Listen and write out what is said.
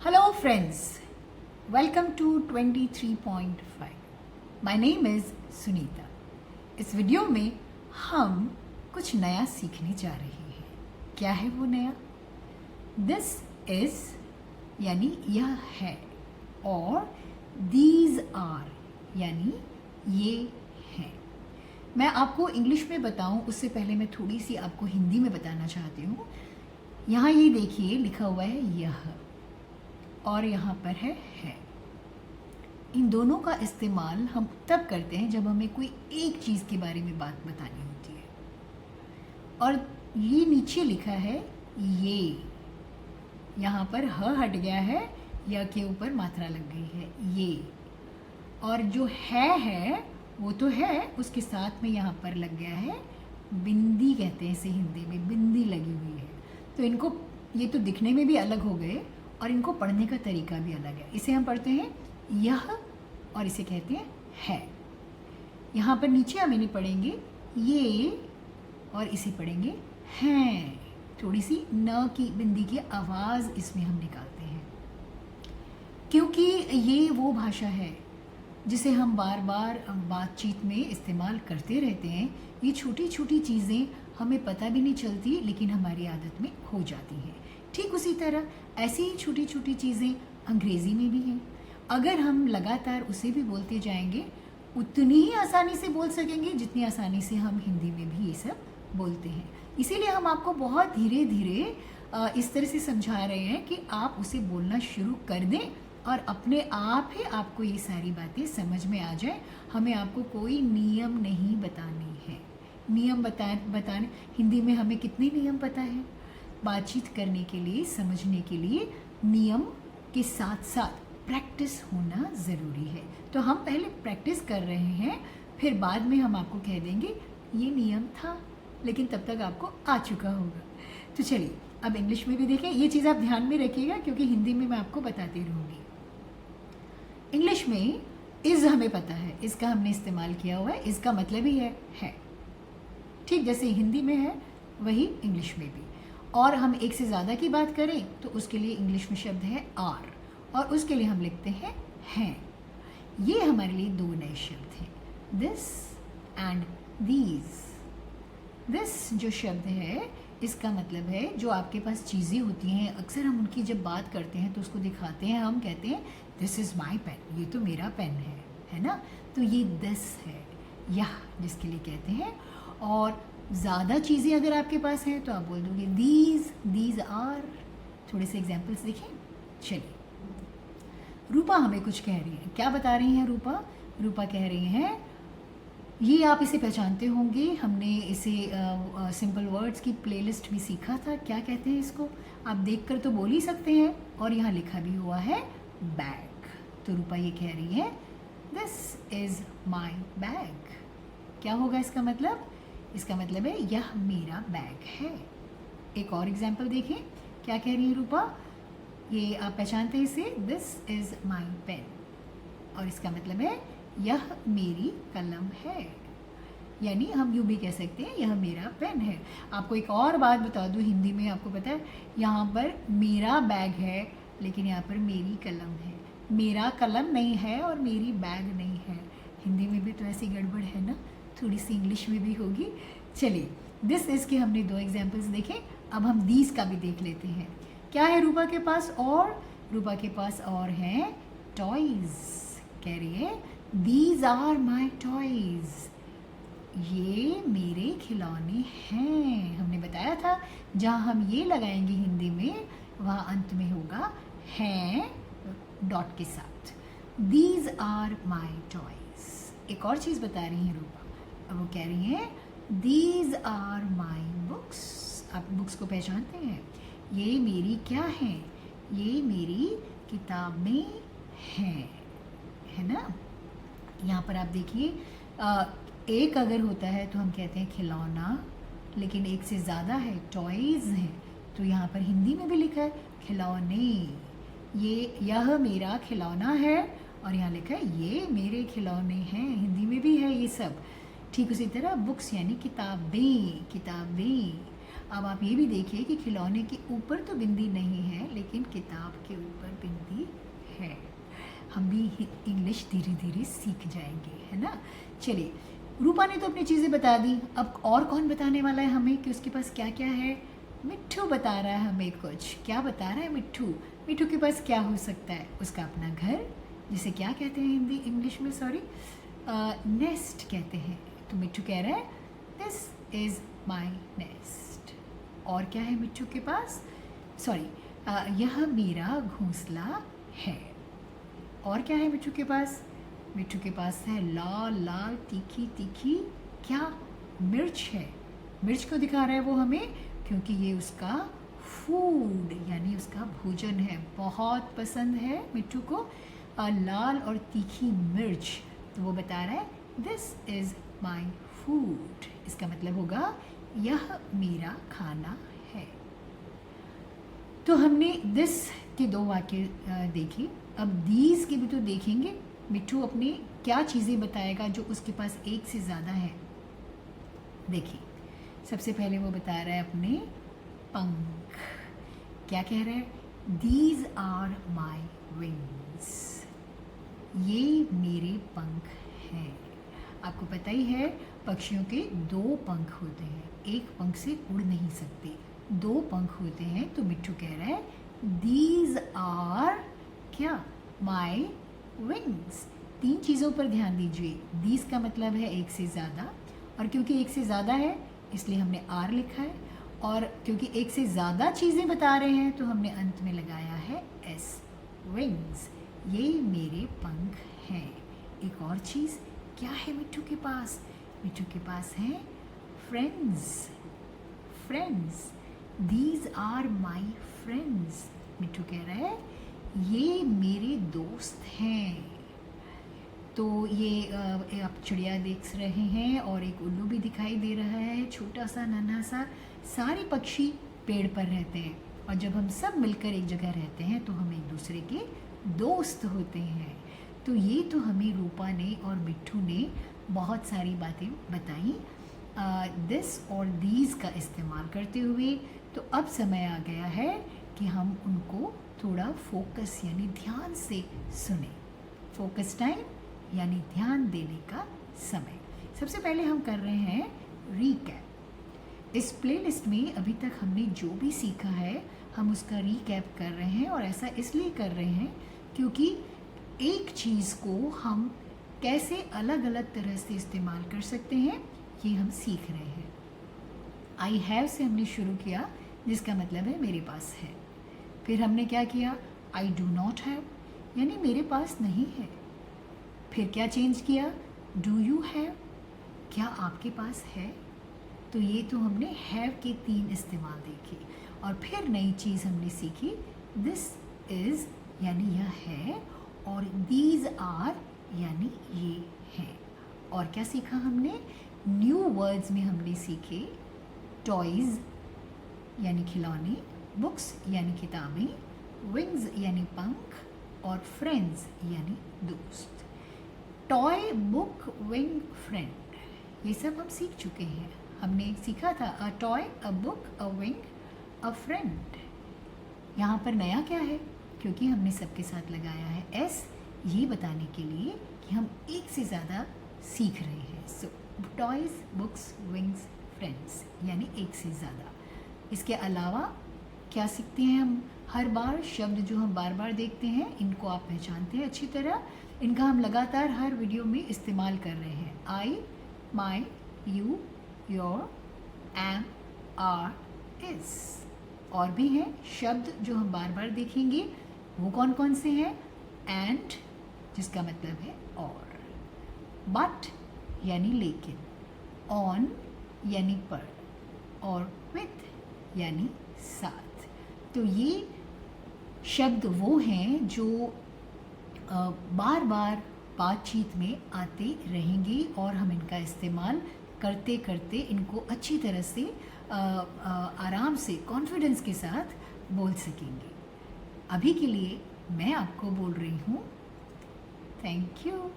Hello friends, welcome to 23.5. My name is Sunita. इस video में हम कुछ नया सीखने जा रहे हैं. क्या है वो नया? This is यानी यह है और these are यानी ये हैं. मैं आपको इंग्लिश में बताऊं उससे पहले मैं थोड़ी सी आपको हिंदी में बताना चाहती हूँ. यहाँ ये देखिए लिखा हुआ है यह और यहाँ पर है. इन दोनों का इस्तेमाल हम तब करते हैं जब हमें कोई एक चीज़ के बारे में बात बतानी होती है. और ये नीचे लिखा है ये, यहाँ पर ह हट गया है, या के ऊपर मात्रा लग गई है ये. और जो है वो तो है, उसके साथ में यहाँ पर लग गया है बिंदी, कहते हैं इसे हिंदी में, बिंदी लगी हुई है. तो इनको ये तो दिखने में भी अलग हो गए और इनको पढ़ने का तरीका भी अलग है. इसे हम पढ़ते हैं यह और इसे कहते हैं है. यहाँ पर नीचे हम इन्हें पढ़ेंगे ये और इसे पढ़ेंगे हैं. थोड़ी सी न की बिंदी की आवाज़ इसमें हम निकालते हैं क्योंकि ये वो भाषा है जिसे हम बार बार बातचीत में इस्तेमाल करते रहते हैं. ये छोटी छोटी चीज़ें हमें पता भी नहीं चलती लेकिन हमारी आदत में हो जाती हैं. ठीक उसी तरह ऐसी ही छोटी छोटी चीज़ें अंग्रेज़ी में भी हैं. अगर हम लगातार उसे भी बोलते जाएंगे उतनी ही आसानी से बोल सकेंगे जितनी आसानी से हम हिंदी में भी ये सब बोलते हैं. इसीलिए हम आपको बहुत धीरे धीरे इस तरह से समझा रहे हैं कि आप उसे बोलना शुरू कर दें और अपने आप ही आपको ये सारी बातें समझ में आ जाए. हमें आपको कोई नियम नहीं बताने हैं. नियम बताने हिंदी में हमें कितने नियम पता है? बातचीत करने के लिए, समझने के लिए नियम के साथ साथ प्रैक्टिस होना ज़रूरी है. तो हम पहले प्रैक्टिस कर रहे हैं, फिर बाद में हम आपको कह देंगे ये नियम था, लेकिन तब तक आपको आ चुका होगा. तो चलिए अब इंग्लिश में भी देखें. ये चीज़ आप ध्यान में रखिएगा क्योंकि हिंदी में मैं आपको बताती रहूँगी. इंग्लिश में इज़ हमें पता है, इसका हमने इस्तेमाल किया हुआ है. इसका मतलब ही है. ठीक जैसे हिंदी में है वही इंग्लिश में भी. और हम एक से ज़्यादा की बात करें तो उसके लिए इंग्लिश में शब्द है आर और उसके लिए हम लिखते हैं. ये हमारे लिए दो नए शब्द हैं, दिस एंड दीज. दिस जो शब्द है इसका मतलब है जो आपके पास चीज़ें होती हैं, अक्सर हम उनकी जब बात करते हैं तो उसको दिखाते हैं, हम कहते हैं दिस इज़ माई पेन, ये तो मेरा पेन है ना. तो ये दिस है, यह जिसके लिए कहते हैं. और ज़्यादा चीज़ें अगर आपके पास हैं तो आप बोल दोगे दीज आर. थोड़े से एग्जाम्पल्स देखें. चलिए रूपा हमें कुछ कह रही है. क्या बता रही हैं रूपा? रूपा कह रही हैं, ये आप इसे पहचानते होंगे, हमने इसे सिंपल वर्ड्स की प्लेलिस्ट भी सीखा था. क्या कहते हैं इसको? आप देखकर तो बोल ही सकते हैं और यहाँ लिखा भी हुआ है बैग. तो रूपा ये कह रही है दिस इज़ माई बैग. क्या होगा इसका मतलब? इसका मतलब है यह मेरा बैग है. एक और एग्जाम्पल देखें. क्या कह रही है रूपा? ये आप पहचानते हैं इसे, दिस इज़ माई पेन. और इसका मतलब है यह मेरी कलम है. यानी हम यूँ भी कह सकते हैं यह मेरा पेन है. आपको एक और बात बता दूँ हिंदी में, आपको पता है यहाँ पर मेरा बैग है लेकिन यहाँ पर मेरी कलम है. मेरा कलम नहीं है और मेरी बैग नहीं है. हिंदी में भी तो ऐसी गड़बड़ है ना, थोड़ी सी इंग्लिश में भी होगी. चलिए दिस इज़ के हमने दो एग्जाम्पल्स देखें. अब हम दीज का भी देख लेते हैं. क्या है रूपा के पास? और रूपा के पास और हैं टॉयज़. कह रही है दीज आर माई टॉयज़, ये मेरे खिलौने हैं. हमने बताया था जहाँ हम ये लगाएंगे हिंदी में वहाँ अंत में होगा हैं डॉट के साथ. These are my toys. एक और चीज़ बता रही हैं रूपा. अब वो कह रही हैं दीज आर माई बुक्स. आप बुक्स को पहचानते हैं? ये मेरी क्या हैं? ये मेरी किताबें हैं, है ना. यहाँ पर आप देखिए एक अगर होता है तो हम कहते हैं खिलौना, लेकिन एक से ज़्यादा है टॉयज़ हैं. तो यहाँ पर हिंदी में भी लिखा है खिलौने. यह मेरा खिलौना है और यहाँ लिखा है ये मेरे खिलौने हैं. हिंदी में भी है ये सब. ठीक उसी तरह बुक्स यानी किताबें. अब आप ये भी देखिए कि खिलौने के ऊपर तो बिंदी नहीं है, लेकिन किताब के ऊपर बिंदी है। हम भी इंग्लिश धीरे धीरे सीख जाएंगे, है ना। चलिए, रूपा ने तो अपनी चीज़ें बता दी, अब और कौन बताने वाला है हमें कि उसके पास क्या क्या है। मिट्ठू बता रहा है हमें कुछ। क्या बता रहा है मिट्ठू? मिट्ठू के पास क्या हो सकता है? उसका अपना घर, जिसे क्या कहते हैं हिंदी इंग्लिश में, सॉरी, नेस्ट कहते हैं। तो मिट्ठू कह रहा है दिस इज़ माई नेस्ट। और क्या है मिट्ठू के पास? सॉरी, यह मेरा घोंसला है। और क्या है मिट्ठू के पास? मिट्ठू के पास है लाल लाल तीखी तीखी क्या? मिर्च है। मिर्च को दिखा रहा है वो हमें, क्योंकि ये उसका फूड यानी उसका भोजन है। बहुत पसंद है मिट्ठू को लाल और तीखी मिर्च। तो वो बता रहा है दिस इज़ माई फूड। इसका मतलब होगा यह मेरा खाना है। तो हमने दिस के 2 वाक्य देखे, अब दीज के भी तो देखेंगे। मिट्ठू अपने क्या चीज़ें बताएगा जो उसके पास एक से ज़्यादा है। देखिए, सबसे पहले वो बता रहा है अपने पंख। क्या कह रहा है? These are my wings. ये मेरे पंख हैं। आपको पता ही है पक्षियों के 2 पंख होते हैं, एक पंख से उड़ नहीं सकते, 2 पंख होते हैं। तो मिट्ठू कह रहा है दीज आर क्या? My wings. 3 चीज़ों पर ध्यान दीजिए। दीज का मतलब है एक से ज़्यादा, और क्योंकि एक से ज़्यादा है इसलिए हमने आर लिखा है, और क्योंकि एक से ज़्यादा चीज़ें बता रहे हैं तो हमने अंत में लगाया है एस, विंग्स। ये मेरे पंख हैं। एक और चीज़ क्या है मिट्ठू के पास? मिट्ठू के पास है friends. Friends, these are my friends. Mitthu कह रहा है ये मेरे दोस्त हैं। तो ये आप चिड़िया देख रहे हैं और एक उल्लू भी दिखाई दे रहा है, छोटा सा नन्हा सा। सारे पक्षी पेड़ पर रहते हैं, और जब हम सब मिलकर एक जगह रहते हैं तो हम एक दूसरे के दोस्त होते हैं। तो ये तो हमें रूपा ने और मिट्ठू ने बहुत सारी बातें बताई दिस और दीज का इस्तेमाल करते हुए। तो अब समय आ गया है कि हम उनको थोड़ा फोकस यानी ध्यान से सुने। फोकस टाइम यानी ध्यान देने का समय। सबसे पहले हम कर रहे हैं रीकैप। इस प्लेलिस्ट में अभी तक हमने जो भी सीखा है हम उसका रीकैप कर रहे हैं, और ऐसा इसलिए कर रहे हैं क्योंकि एक चीज़ को हम कैसे अलग अलग तरह से इस्तेमाल कर सकते हैं ये हम सीख रहे हैं। आई हैव से हमने शुरू किया, जिसका मतलब है मेरे पास है। फिर हमने क्या किया? आई डू नॉट हैव, यानी मेरे पास नहीं है। फिर क्या चेंज किया? डू यू हैव, क्या आपके पास है? तो ये तो हमने हैव के 3 इस्तेमाल देखे। और फिर नई चीज़ हमने सीखी, दिस इज़ यानी यह है, और दीज आर यानी ये है। और क्या सीखा हमने? न्यू वर्ड्स में हमने सीखे टॉयज़ यानी खिलौने, बुक्स यानी किताबें, विंग्स यानी पंख, और फ्रेंड्स यानी दोस्त। टॉय, बुक, विंग, फ्रेंड, ये सब हम सीख चुके हैं। हमने सीखा था a toy, a book, a wing, a friend. यहाँ पर नया क्या है? क्योंकि हमने सबके साथ लगाया है एस, ये बताने के लिए कि हम एक से ज़्यादा सीख रहे हैं। सो टॉयज़, बुक्स, विंग्स, फ्रेंड्स यानी एक से ज़्यादा। इसके अलावा क्या सीखते हैं हम? हर बार शब्द जो हम बार बार देखते हैं इनको आप पहचानते हैं अच्छी तरह। इनका हम लगातार हर वीडियो में इस्तेमाल कर रहे हैं। I, my, you, your, am, are, is. और भी हैं शब्द जो हम बार बार देखेंगे, वो कौन कौन से हैं? एंड, जिसका मतलब है और, बट यानी लेकिन, ऑन यानी पर, और विथ यानी साथ। तो ये शब्द वो हैं जो बार बार बातचीत में आते रहेंगे, और हम इनका इस्तेमाल करते करते इनको अच्छी तरह से आराम से कॉन्फिडेंस के साथ बोल सकेंगे। अभी के लिए मैं आपको बोल रही हूँ थैंक यू।